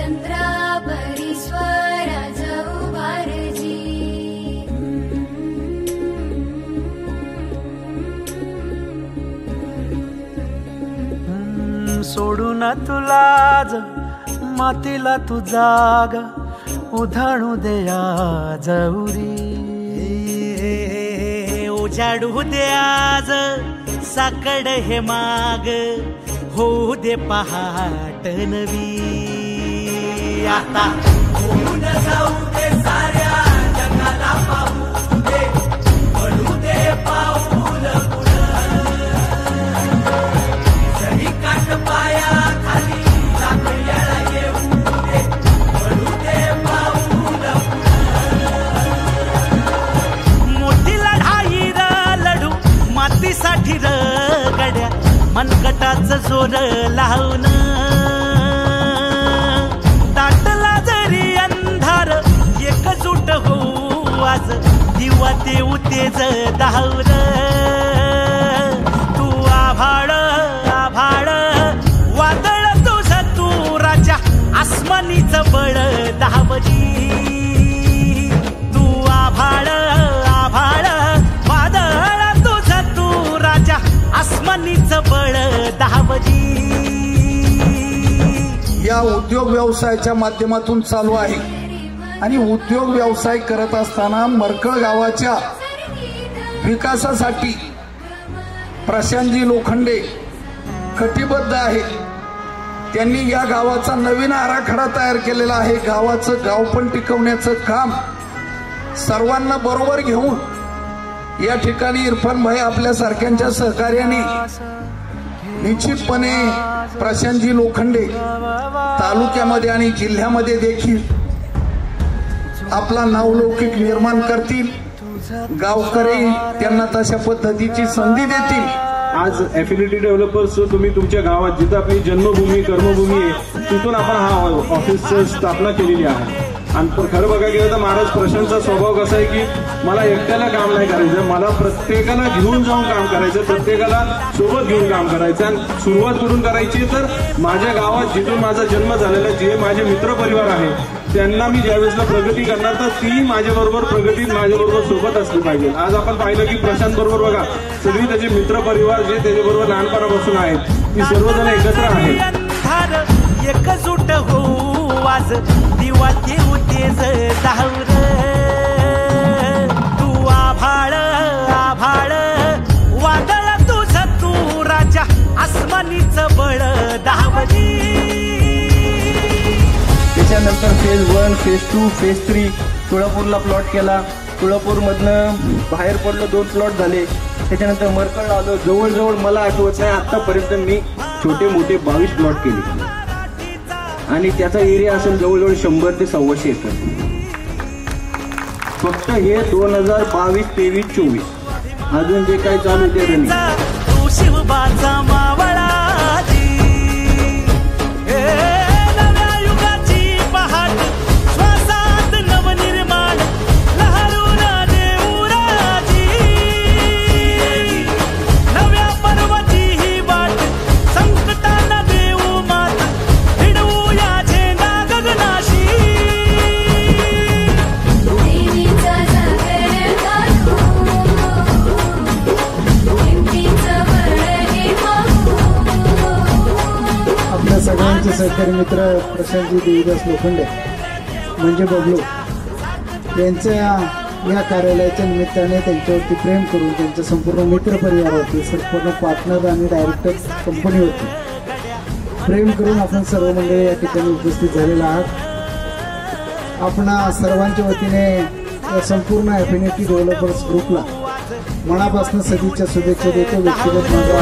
चंद्रापरीश्वर उभारजी सोडून तुलाज मातीला तू जाग उधाणू दे आज उरी उजाडू दे आज साकड हे माग होऊ दे पहाट नवी आता होऊन जाऊ दे साऱ्या जगाला पाहू दे पडू दे पाऊल जरी काट पाया खाली लाकड्याला येऊ दे पडू दे पाऊल मोठी लढाई लढू मातीसाठी गड्या मनगटाचं जोर लावून दाटला जरी अंधार एकजूट होऊ आज दिवा देऊ तेज धावल तू आभाळ आभाळ वादळ तुझ तू राजा आसमानीचं बळ दावली तू आभाळ आभाळ वादळ तुझ तू राजा आसमानीचं बळ दावली या उद्योग व्यवसायाच्या माध्यमातून चालू आहे आणि उद्योग व्यवसाय करत असताना मरकळ गावाच्या विकासासाठी प्रशांतजी लोखंडे कटिबद्ध आहे। त्यांनी या गावाचा नवीन आराखडा तयार केलेला आहे। गावाचं गावपण टिकवण्याचं काम सर्वांना बरोबर घेऊन या ठिकाणी इरफान भाई आपल्या सारख्यांच्या सहकार्याने निश्चितपणे प्रशांतजी लोखंडे तालुक्यामध्ये आणि जिल्ह्यामध्ये देखील आपला नावलौकिक निर्माण करतील। गावकरी त्यांना तशा पद्धतीची संधी देतील। आज एफिलिटी डेव्हलपर्स तुम्ही तुमच्या गावात जिथं आपली जन्मभूमी कर्मभूमी आहे तिथून आपण हा ऑफिसची स्थापना केलेली आहे। आणि खरं बघा गेलं तर महाराज प्रशांतचा स्वभाव कसा आहे की मला एकट्याला काम नाही करायचं, मला प्रत्येकाला घेऊन जाऊन काम करायचं, प्रत्येकाला सोबत घेऊन काम करायचं। आणि सुरुवात करून करायची तर माझ्या गावात जिथून माझा जन्म झालेला जे माझे मित्रपरिवार आहे त्यांना मी ज्यावेळेसला प्रगती करणार तर ती माझ्याबरोबर प्रगतीत माझ्याबरोबर सोबत असली पाहिजे। आज आपण पाहिलं की प्रशांत बरोबर बघा सगळी त्याचे मित्रपरिवार जे त्याच्याबरोबर लहानपणापासून आहेत ती सर्वजण एकत्र आहेत। एकजूट होऊ आज दिवा देऊ तेज धावर तू आभाळ आभाळ वादळ तुझ तू राजा आसमानीचं बळ दावली। त्याच्यानंतर फेज 1 फेज 2 फेज 3 तुळापूरला प्लॉट केला। तुळापूरमधनं बाहेर पडलो 2 प्लॉट झाले। त्याच्यानंतर मरकळ आलो। जवळजवळ मला आठवत नाही आतापर्यंत मी छोटे मोठे 22 प्लॉट केले आणि त्याचा एरिया असेल जवळजवळ 100 ते 125 एकर। फक्त हे 2022-23-24 अजून जे काही चालू ते रनिंग सगळ्यांचे सहकारी मित्र प्रशांतजी देवीदास लोखंडे म्हणजे बबलू यांच्या या कार्यालयाच्या निमित्ताने त्यांच्यावरती प्रेम करून त्यांच्या संपूर्ण मित्रपरिवार होते, संपूर्ण पार्टनर आणि डायरेक्टर कंपनी होती, प्रेम करून आपण सर्व मंडळी या ठिकाणी उपस्थित झालेला आहात। आपण सर्वांच्या वतीने या संपूर्ण एफिनिटी डेव्हलपर्स ग्रुपला मनापासून सदिच्छा शुभेच्छा देतो। व्यक्तिगत माझा